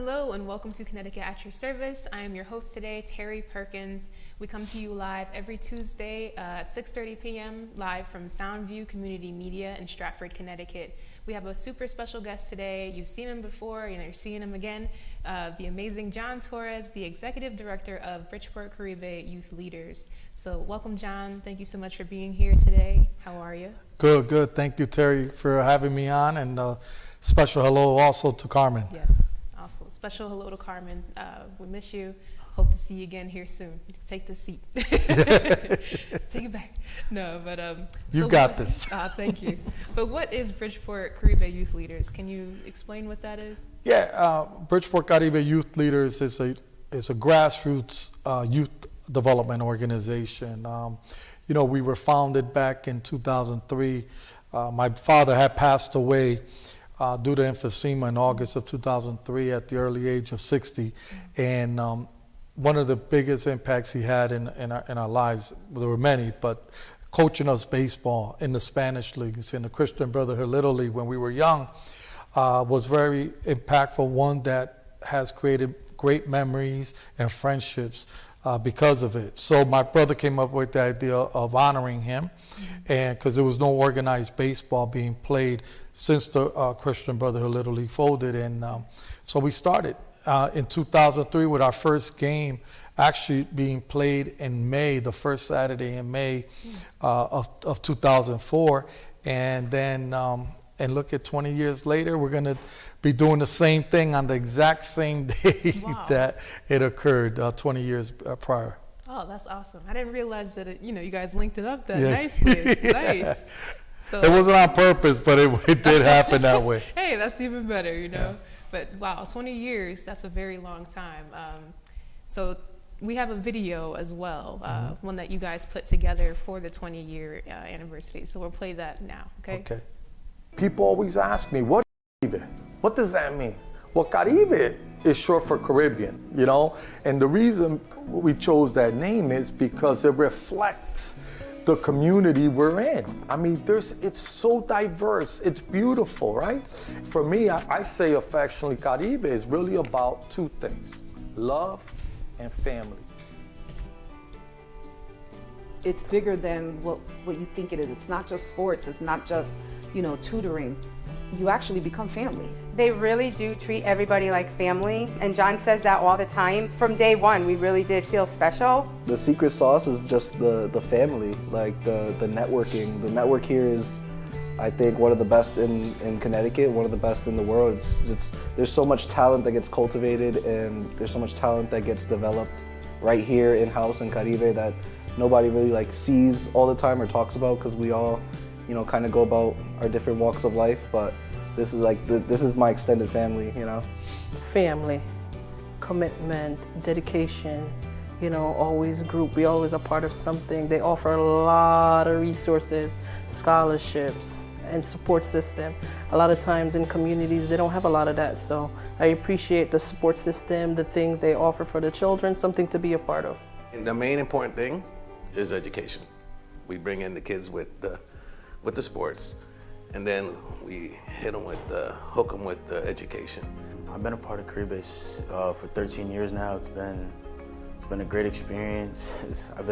Hello and welcome to Connecticut at your service. I am your host today, Terry Perkins. We come to you live every Tuesday at 6:30 p.m. live from Soundview Community Media in Stratford, Connecticut. We have a super special guest today. You've seen him before, you're seeing him again. The amazing John Torres, the Executive Director of Bridgeport Caribe Youth Leaders. So welcome, John. Thank you so much for being here today. How are you? Good. Thank you, Terry, for having me on, and special hello also to Carmen. Yes, also special hello to Carmen. We miss you. Hope to see you again here soon. Take the seat. Take it back. No, but you got this. Thank you. But what is Bridgeport Caribe Youth Leaders? Can you explain what that is? Yeah, Bridgeport Caribe Youth Leaders is a grassroots youth development organization. We were founded back in 2003. My father had passed away due to emphysema in August of 2003 at the early age of 60. And one of the biggest impacts he had in our lives, well, there were many, but coaching us baseball in the Spanish leagues, in the Christian Brotherhood Little League when we were young, was very impactful, one that has created great memories and friendships because of it. So my brother came up with the idea of honoring him, and because there was no organized baseball being played since the Christian Brotherhood Little League folded, and so we started in 2003 with our first game actually being played in May, the first Saturday in May of 2004, and then and look at 20 years later, we're going to be doing the same thing on the exact same day that it occurred 20 years prior. Oh, that's awesome. I didn't realize that, you guys linked it up that nicely. Nice. So it wasn't on purpose, but it did happen that way. Hey, that's even better, Yeah. But wow, 20 years, that's a very long time. So we have a video as well, one that you guys put together for the 20-year anniversary. So we'll play that now, okay? Okay. People always ask me, what is Caribe? What does that mean? Well, Caribe is short for Caribbean, and the reason we chose that name is because it reflects the community we're in. I mean, it's so diverse, it's beautiful, right? For me, I say affectionately, Caribe is really about two things: love and family. It's bigger than what you think it is. It's not just sports, it's not just tutoring. You actually become family. They really do treat everybody like family, and John says that all the time. From day one, we really did feel special. The secret sauce is just the family, like the networking. The network here is, I think, one of the best in Connecticut, one of the best in the world. There's so much talent that gets cultivated, and there's so much talent that gets developed right here in-house in Caribe that nobody really sees all the time or talks about, because we all kind of go about our different walks of life, but this is this is my extended family, Family, commitment, dedication, always group. We always a part of something. They offer a lot of resources, scholarships, and support system. A lot of times in communities, they don't have a lot of that, so I appreciate the support system, the things they offer for the children, something to be a part of. And the main important thing is education. We bring in the kids with the sports, and then we hook them with the education. I've been a part of Caribe for 13 years now. It's been a great experience. I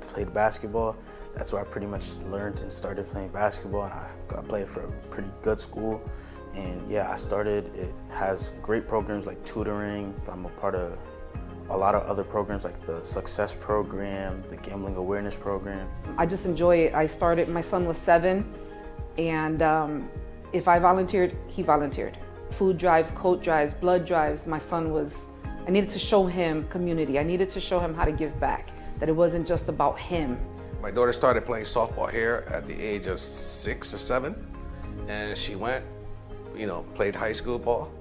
played basketball. That's where I pretty much learned and started playing basketball, and I played for a pretty good school. And yeah, it has great programs like tutoring. I'm a part of a lot of other programs like the Success Program, the Gambling Awareness Program. I just enjoy it. My son was 7, and if I volunteered, he volunteered. Food drives, coat drives, blood drives. I needed to show him community. I needed to show him how to give back, that it wasn't just about him. My daughter started playing softball here at the age of 6 or 7, and she went, played high school ball.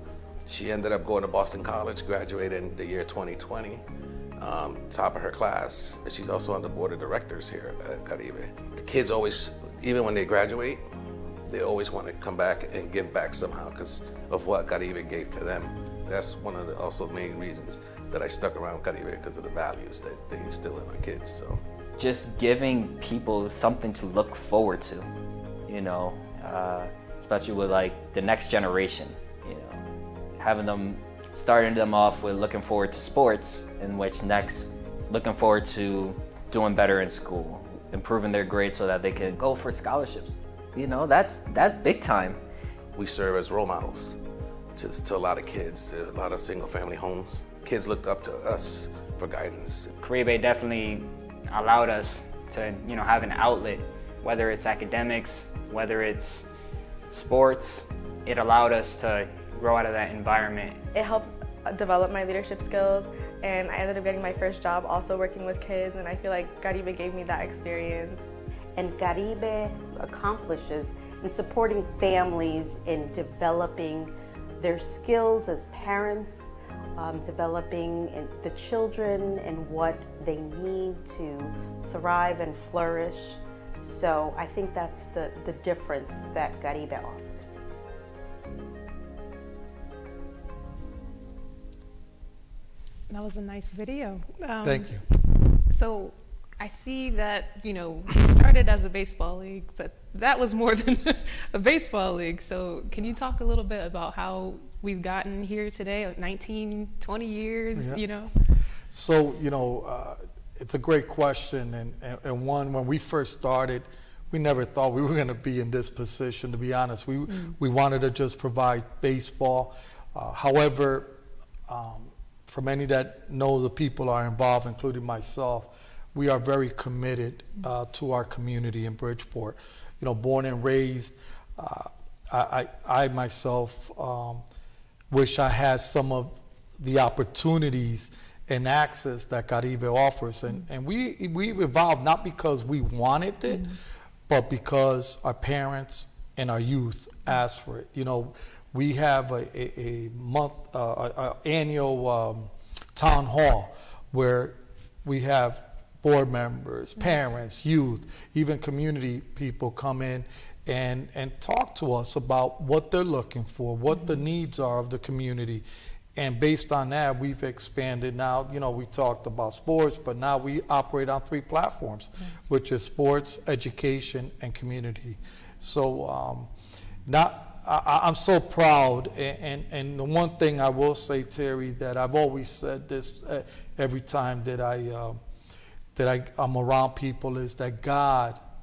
She ended up going to Boston College, graduated in the year 2020, top of her class. She's also on the board of directors here at Caribe. The kids always, even when they graduate, they always want to come back and give back somehow because of what Caribe gave to them. That's one of the also main reasons that I stuck around Caribe, because of the values that they instill in my kids. So, just giving people something to look forward to, especially with the next generation, having them starting them off with looking forward to sports, in which next looking forward to doing better in school, improving their grades so that they can go for scholarships. That's big time. We serve as role models to a lot of kids, a lot of single family homes. Kids looked up to us for guidance. Caribe definitely allowed us to, have an outlet, whether it's academics, whether it's sports. It allowed us to grow out of that environment. It helped develop my leadership skills, and I ended up getting my first job also working with kids, and I feel like Caribe gave me that experience. And Caribe accomplishes in supporting families in developing their skills as parents, developing the children and what they need to thrive and flourish. So I think that's the difference that Caribe offers. That was a nice video. Thank you. So I see that, we started as a baseball league, but that was more than a baseball league. So can you talk a little bit about how we've gotten here today, like 19, 20 years, So, it's a great question. And one, when we first started, we never thought we were going to be in this position, to be honest. We wanted to just provide baseball. However, for many that knows the people are involved, including myself, we are very committed to our community in Bridgeport. Born and raised, I myself wish I had some of the opportunities and access that Caribe offers. And we've evolved not because we wanted it, but because our parents and our youth asked for it. We have a annual town hall where we have board members, parents, youth, even community people come in and talk to us about what they're looking for, what the needs are of the community. And based on that, we've expanded now. We talked about sports, but now we operate on 3 platforms, which is sports, education, and community. So I'm so proud. And the one thing I will say, Terry, that I've always said this every time that I'm around people, is that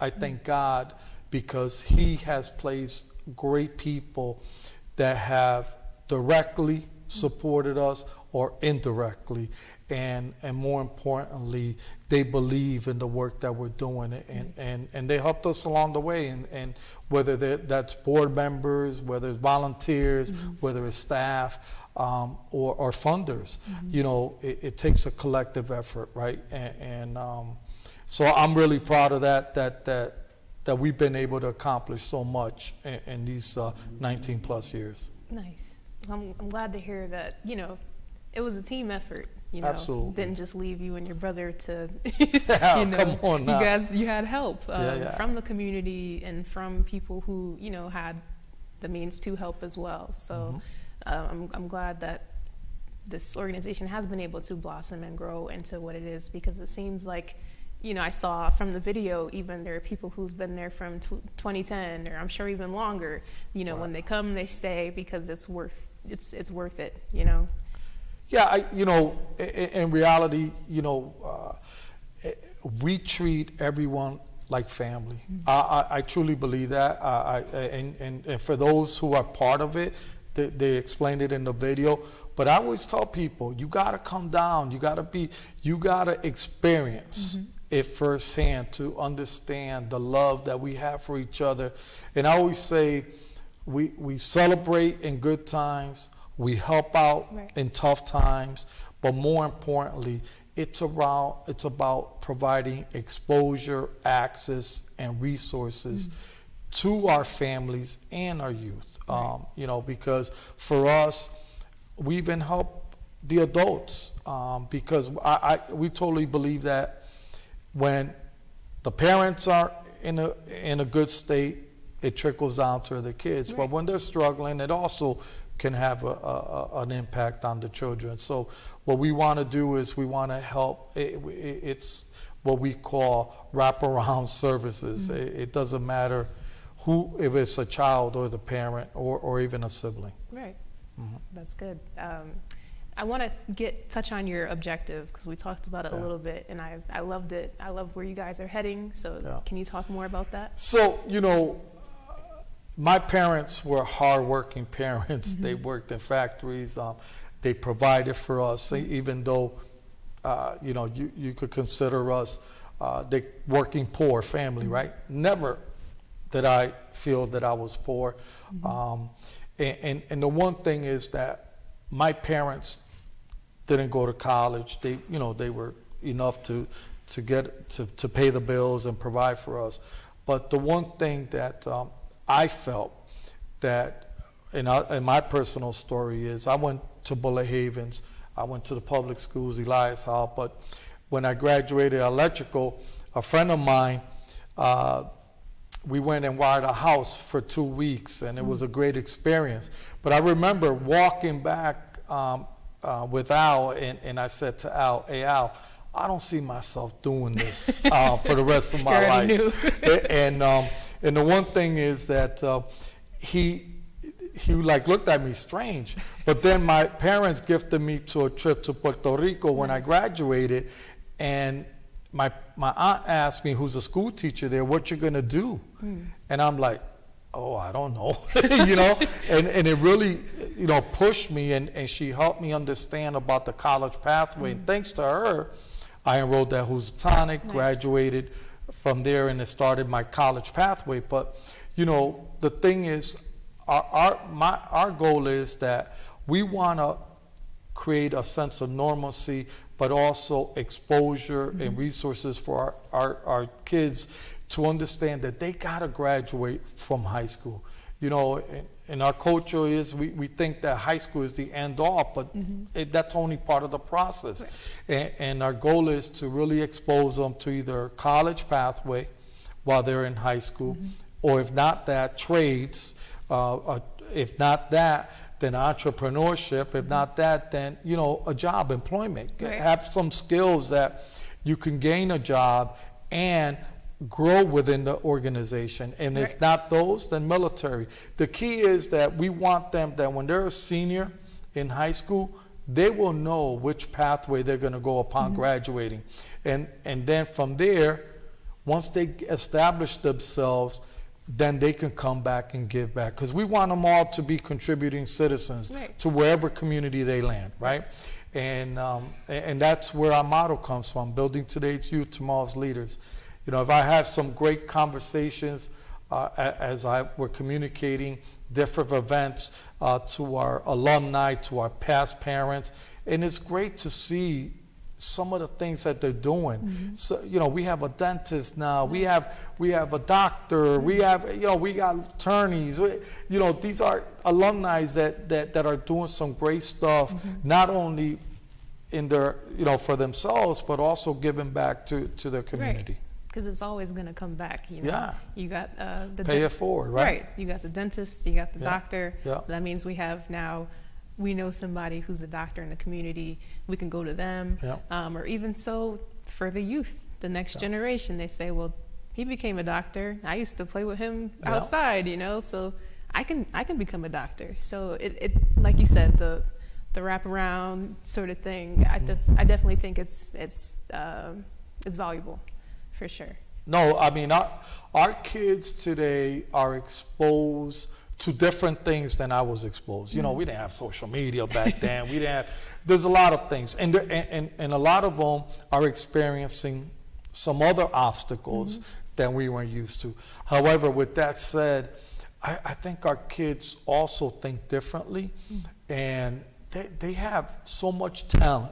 I thank God, because He has placed great people that have directly supported us or indirectly, and more importantly, they believe in the work that we're doing, and they helped us along the way, and whether that's board members, whether it's volunteers, whether it's staff, or funders. It takes a collective effort, right? And so I'm really proud of that we've been able to accomplish so much in these 19 plus years. Nice. I'm glad to hear that, it was a team effort, Absolutely. Didn't just leave you and your brother to, come on now. You had help from the community and from people who, had the means to help as well. So I'm glad that this organization has been able to blossom and grow into what it is, because it seems like, I saw from the video, even there are people who's been there from 2010, or I'm sure even longer. Right. When they come, they stay because it's worth it. Yeah, in reality, we treat everyone like family. I truly believe that. And for those who are part of it, they explained it in the video. But I always tell people, you gotta come down. You gotta experience it firsthand to understand the love that we have for each other. And I always say, we celebrate in good times, we help out in tough times, but more importantly, it's about providing exposure, access, and resources to our families and our youth. Because for us, we even help the adults, because we totally believe that when the parents are in a good state, it trickles down to the kids. But when they're struggling, it also can have an impact on the children. So what we want to do is we want to help. It's what we call wraparound services. It doesn't matter if it's a child or the parent or even a sibling. Right. That's good. I want to touch on your objective because we talked about it a little bit, and I loved it. I love where you guys are heading. So can you talk more about that? So, my parents were hardworking parents. They worked in factories. They provided for us, even though, you could consider us the working poor family, right? Never did I feel that I was poor. And the one thing is that my parents didn't go to college. They were enough to pay the bills and provide for us. But the one thing that I felt that, in my personal story, is I went to Bullet Havens. I went to the public schools, Elias Hall. But when I graduated electrical, a friend of mine, we went and wired a house for 2 weeks, and it was a great experience. But I remember walking back with Al, and I said to Al, "Hey, Al, I don't see myself doing this for the rest of my life." And the one thing is that he looked at me strange. But then my parents gifted me to a trip to Puerto Rico when I graduated, and my aunt asked me, who's a school teacher there, "What you gonna do?" And I'm like, "Oh, I don't know." And it really, pushed me, and she helped me understand about the college pathway. And thanks to her, I enrolled at Housatonic, graduated from there, and it started my college pathway. But, the thing is, our goal is that we want to create a sense of normalcy, but also exposure and resources for our kids to understand that they got to graduate from high school. And our culture is we think that high school is the end all, but that's only part of the process. And our goal is to really expose them to either college pathway while they're in high school, or if not that, trades. If not that, then entrepreneurship. If not that, then a job, employment. Have some skills that you can gain a job and grow within the organization. And if not those, then military. The key is that we want them that when they're a senior in high school, they will know which pathway they're going to go upon graduating. And then from there, once they establish themselves, then they can come back and give back. Because we want them all to be contributing citizens to wherever community they land, right? And that's where our motto comes from, building today's youth, tomorrow's leaders. If I have some great conversations as we're communicating different events to our alumni, to our past parents, and it's great to see some of the things that they're doing. So, we have a dentist now, we have a doctor, we have, we got attorneys, these are alumni that are doing some great stuff, not only in their, for themselves, but also giving back to their community. Because it's always going to come back, You got the pay it forward, right? You got the dentist, you got the doctor. So that means we know somebody who's a doctor in the community. We can go to them, or even so for the youth, the next generation. They say, "Well, he became a doctor. I used to play with him outside, so I can become a doctor." So it like you said, the wraparound sort of thing. I definitely think it's valuable. For sure. No, I mean, our kids today are exposed to different things than I was exposed. We didn't have social media back then. There's a lot of things. And a lot of them are experiencing some other obstacles than we weren't used to. However, with that said, I think our kids also think differently. And they have so much talent,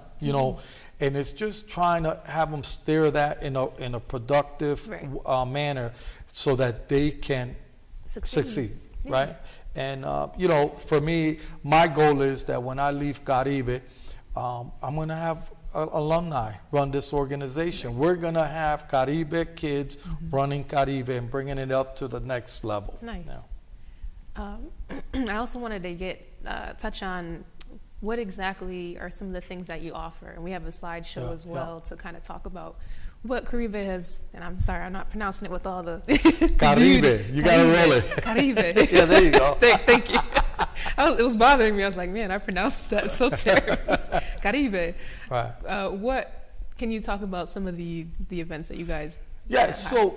and it's just trying to have them steer that in a productive manner so that they can succeed, right? And for me, my goal is that when I leave Caribe, I'm going to have alumni run this organization. We're going to have Caribe kids running Caribe and bringing it up to the next level. Nice. I also wanted to touch on what exactly are some of the things that you offer? And we have a slideshow as well to kind of talk about what Caribe has, and I'm sorry, I'm not pronouncing it with all the... Caribe, you got to roll it. Caribe. Yeah, there you go. Thank you. I It was bothering me. I was like, man, I pronounced that so terrible. Caribe. Right. What can you talk about some of the events that you guys? Yeah, so,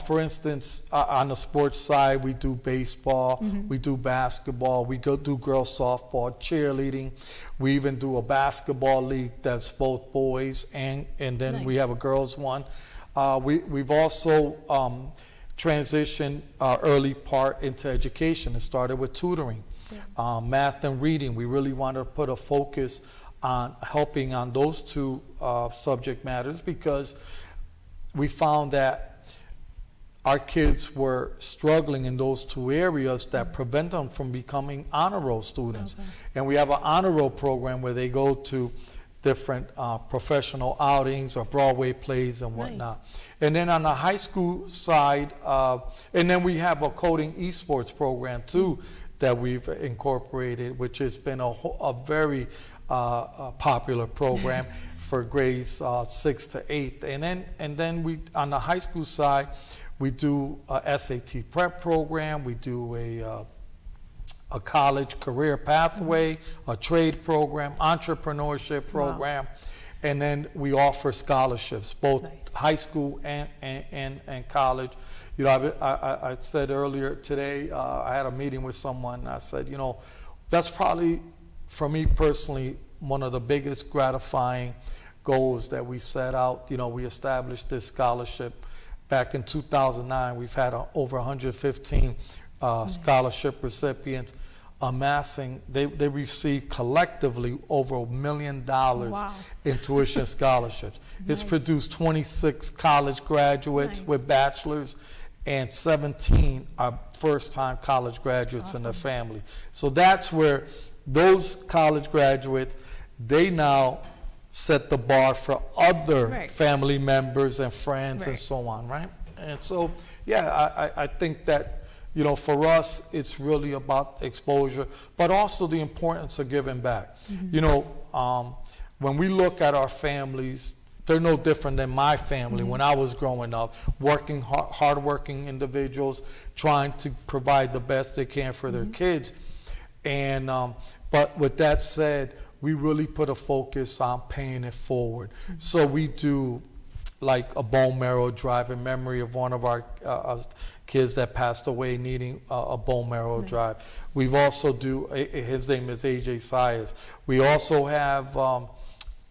for instance, on the sports side, we do baseball, we do basketball, we do girls softball, cheerleading. We even do a basketball league that's both boys and then we have a girls one. We've also transitioned our early part into education. It started with tutoring, math and reading. We really wanted to put a focus on helping on those two subject matters because we found that our kids were struggling in those two areas that prevent them from becoming honor roll students. Okay. And we have an honor roll program where they go to different professional outings or Broadway plays and whatnot. Nice. And then on the high school side, and then we have a coding esports program too that we've incorporated, which has been a very popular program for grades 6 to 8. And then we, on the high school side, we do a SAT prep program. We do a college career pathway, a trade program, entrepreneurship program, and then we offer scholarships, both high school and college. I said earlier today, I had a meeting with someone, and I said, that's probably, for me personally, one of the biggest gratifying goals that we set out. We established this scholarship back in 2009. We've had over 115 scholarship recipients amassing. They received collectively over $1 million in tuition scholarships. It's produced 26 college graduates with bachelors, and 17 are first-time college graduates in their family. So that's where those college graduates, they now set the bar for other family members and friends and so on, right? And so, I think that, for us, it's really about exposure, but also the importance of giving back. When we look at our families, they're no different than my family when I was growing up, working hardworking individuals, trying to provide the best they can for their kids. And but with that said, we really put a focus on paying it forward. So we do like a bone marrow drive in memory of one of our kids that passed away needing a bone marrow drive. We've also his name is AJ Sayers. We also have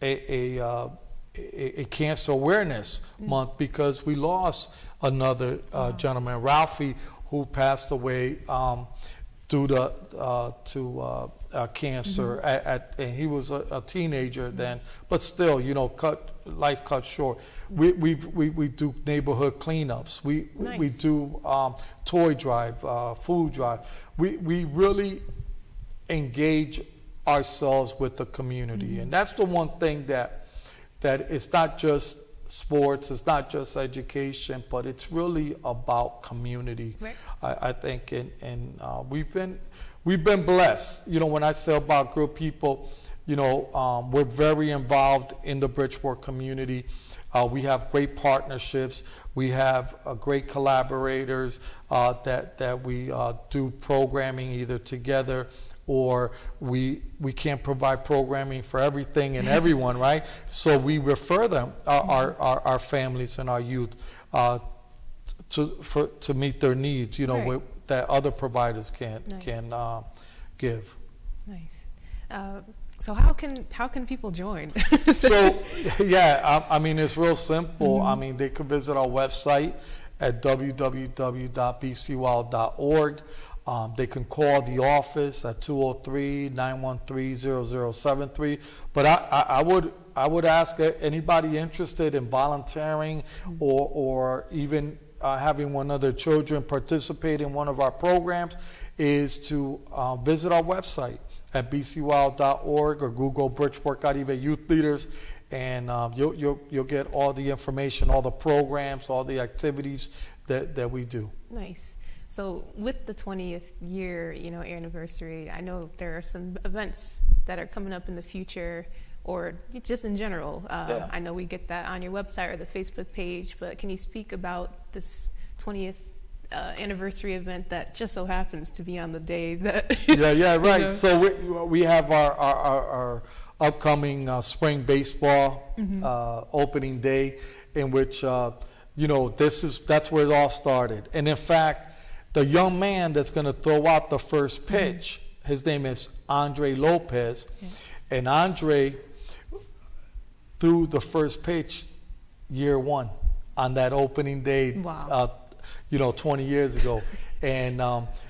a cancer awareness month because we lost another gentleman, Ralphie, who passed away due to cancer. And he was a teenager then, but still, life cut short. We do neighborhood cleanups. We do toy drive, food drive. We really engage ourselves with the community, and that's the one thing that it's not just sports, it's not just education, but it's really about community. I think, and we've been blessed. When I say about group people, we're very involved in the Bridgeport community. We have great partnerships. We have great collaborators that we do programming either together, or we can't provide programming for everything and everyone, right? So we refer them, our families and our youth, to meet their needs, that other providers can give. Nice. So how can people join? So it's real simple. They can visit our website at www.bcwild.org. They can call the office at 203-913-0073. But I would ask anybody interested in volunteering or even having one of their children participate in one of our programs is to visit our website at bcwild.org or Google Bridgeport Caribe Youth Leaders, and you'll get all the information, all the programs, all the activities that we do. Nice. So with the 20th year, anniversary, I know there are some events that are coming up in the future, or just in general. I know we get that on your website or the Facebook page, but can you speak about this 20th anniversary event that just so happens to be on the day that. Yeah, right. You know. So we have our upcoming spring baseball opening day, in which that's where it all started. And in fact, the young man that's going to throw out the first pitch, his name is Andre Lopez, and Andre threw the first pitch year one on that opening day. Wow. 20 years ago. And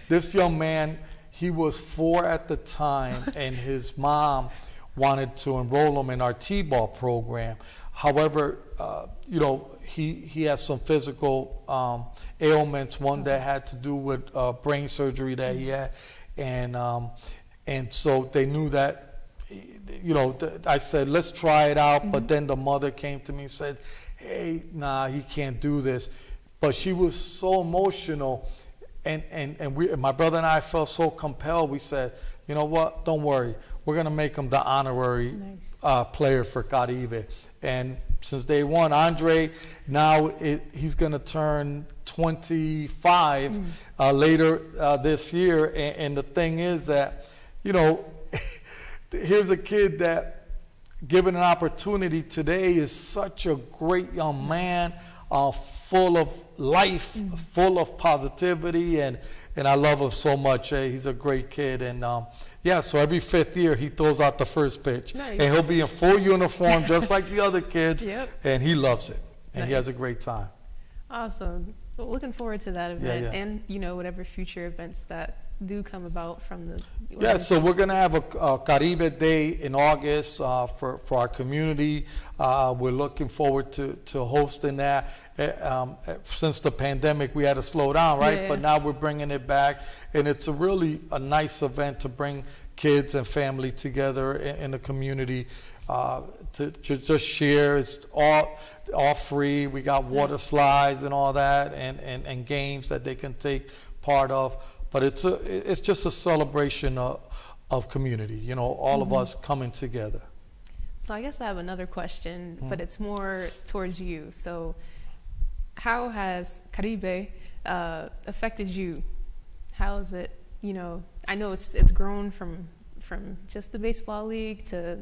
this young man, he was 4 at the time, and his mom wanted to enroll him in our T-ball program. However, he has some physical ailments, one that had to do with brain surgery that he had. And so they knew that, I said, let's try it out. But then the mother came to me and said, hey, nah, he can't do this. But she was so emotional, and my brother and I felt so compelled. We said, you know what, don't worry. We're going to make him the honorary player for Caribe. And since day one, Andre, now he's going to turn 25 later this year. And the thing is that, here's a kid that, given an opportunity today, is such a great young man, full of life, full of positivity, and I love him so much. He's a great kid, and so every 5th year he throws out the first pitch, and he'll be in full uniform just like the other kids, and he loves it, and he has a great time. Awesome. Well, looking forward to that event, and whatever future events that do come about from the. Yeah, so we're going to have a Caribe Day in August for our community. We're looking forward to hosting that. Since the pandemic, we had to slow down, right? Yeah. But now we're bringing it back, and it's a nice event to bring kids and family together in the community to just share. It's all free. We got water slides and all that, and games that they can take part of. But it's just a celebration of community, all of us coming together. So I guess I have another question, but it's more towards you. So how has Caribe affected you? How is it, I know it's grown from just the baseball league to,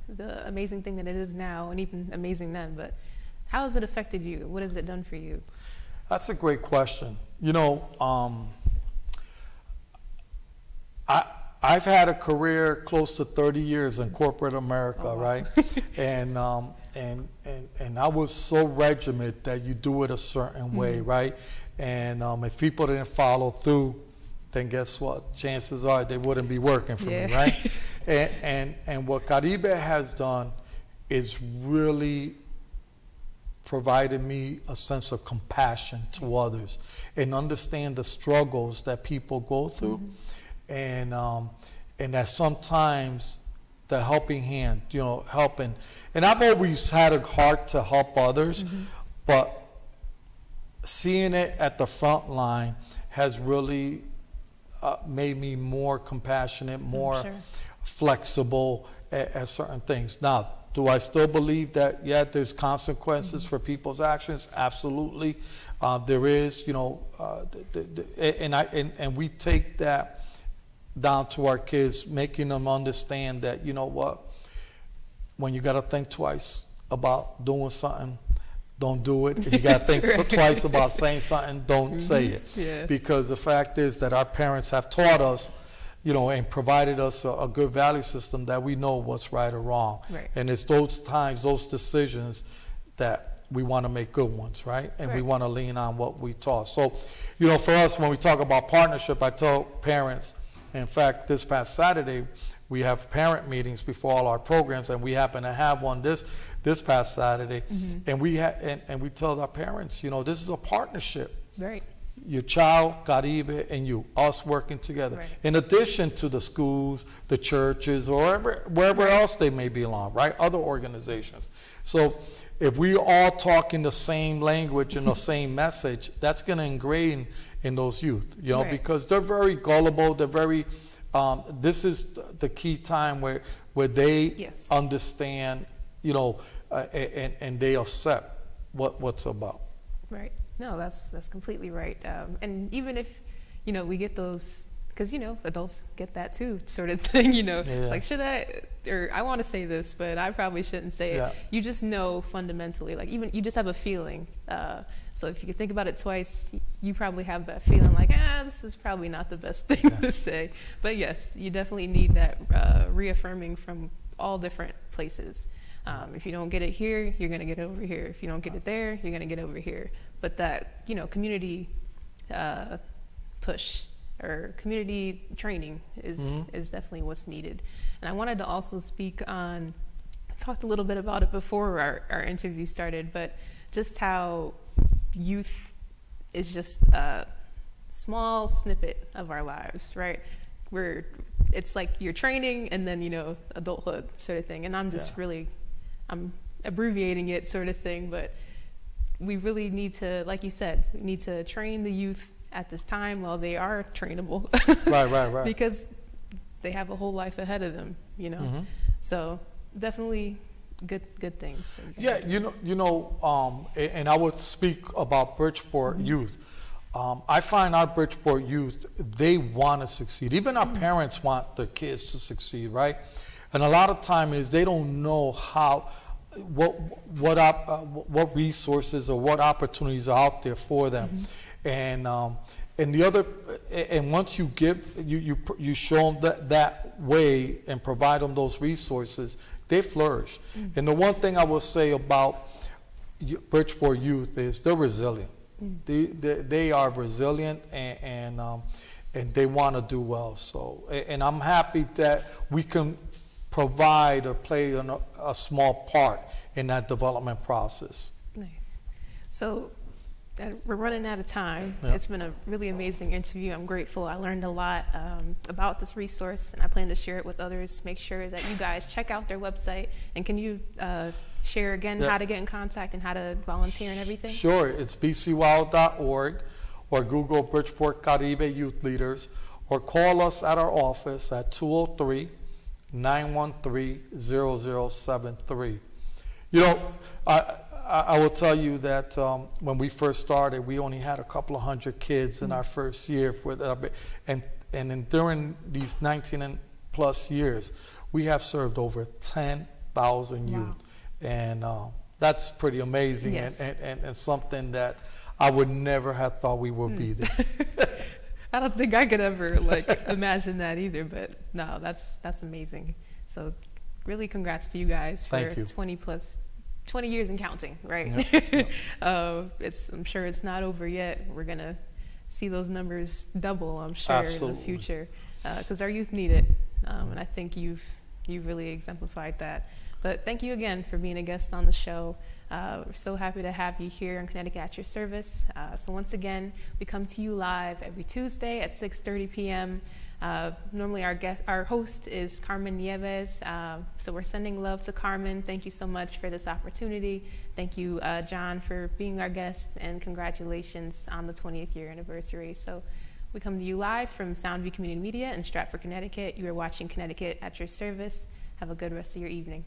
the amazing thing that it is now, and even amazing then, but how has it affected you? What has it done for you? That's a great question. I've had a career close to 30 years in corporate America, right? And I was so regimented that you do it a certain way, right? And if people didn't follow through, then guess what? Chances are they wouldn't be working for me, right? And what Caribe has done is really provided me a sense of compassion to others and understand the struggles that people go through. And that sometimes the helping hand, helping. And I've always had a heart to help others, but seeing it at the front line has really made me more compassionate, more flexible at certain things. Now, do I still believe that, there's consequences for people's actions? Absolutely. There is, and we take that down to our kids, making them understand that, when you got to think twice about doing something, don't do it. If you got to think twice about saying something, don't say it. Yeah. Because the fact is that our parents have taught us, and provided us a good value system that we know what's right or wrong. Right. And it's those times, those decisions that we want to make good ones, right? And we want to lean on what we taught. So, for us, when we talk about partnership, I tell parents, in fact, this past Saturday, we have parent meetings before all our programs, and we happen to have one this past Saturday. And we tell our parents, this is a partnership. Right. Your child, Caribe, and you, us working together. Right. In addition to the schools, the churches, or wherever else they may belong, right? Other organizations. So if we all talk in the same language and the same message, that's going to ingrain in those youth, because they're very gullible. They're very, this is the key time where they understand, and they accept what's about. Right. No, that's completely right. And even if, we get those, because, adults get that too, sort of thing, It's like, should I, or I want to say this, but I probably shouldn't say it. You just know fundamentally, like even you just have a feeling. So if you could think about it twice, you probably have that feeling like, this is probably not the best thing to say. But yes, you definitely need that reaffirming from all different places. If you don't get it here, you're going to get it over here. If you don't get it there, you're going to get over here. But that, community push or community training is definitely what's needed. And I wanted to also speak on, I talked a little bit about it before our interview started, but just how youth is just a small snippet of our lives, right? It's like you're training and then, adulthood sort of thing. And I'm just I'm abbreviating it sort of thing, but we really need to, like you said, we need to train the youth at this time while they are trainable. Right. Because they have a whole life ahead of them, So definitely good things. Yeah, and I would speak about Bridgeport youth. I find our Bridgeport youth, they want to succeed. Even our parents want their kids to succeed, right? And a lot of time is they don't know what resources or what opportunities are out there for them. And once you you show them that way and provide them those resources, they flourish. And the one thing I will say about Bridgeport youth is they're resilient. They are resilient and they want to do well. So, and I'm happy that we can provide or play a small part in that development process. Nice. So we're running out of time. It's been a really amazing interview. I'm grateful. I learned a lot about this resource, and I plan to share it with others. Make sure that you guys check out their website. And can you share again how to get in contact and how to volunteer and everything? Sure. It's bcwild.org or Google Bridgeport Caribe Youth Leaders, or call us at our office at 203-913-0073. I will tell you that when we first started, we only had a couple of hundred kids in our first year. During these 19 and plus years, we have served over 10,000 youth. And that's pretty amazing and something that I would never have thought we would be there. I don't think I could ever imagine that either, but no, that's amazing. So really congrats to you guys for 20 years and counting, right? I'm sure it's not over yet. We're gonna see those numbers double, I'm sure, in the future, because our youth need it, and I think you've really exemplified that. But thank you again for being a guest on the show. We're so happy to have you here in Connecticut at your service. So once again, we come to you live every Tuesday at 6:30 p.m. Normally our host is Carmen Nieves. So we're sending love to Carmen. Thank you so much for this opportunity. Thank you, John, for being our guest, and congratulations on the 20th year anniversary. So we come to you live from Soundview Community Media in Stratford, Connecticut. You are watching Connecticut at your service. Have a good rest of your evening.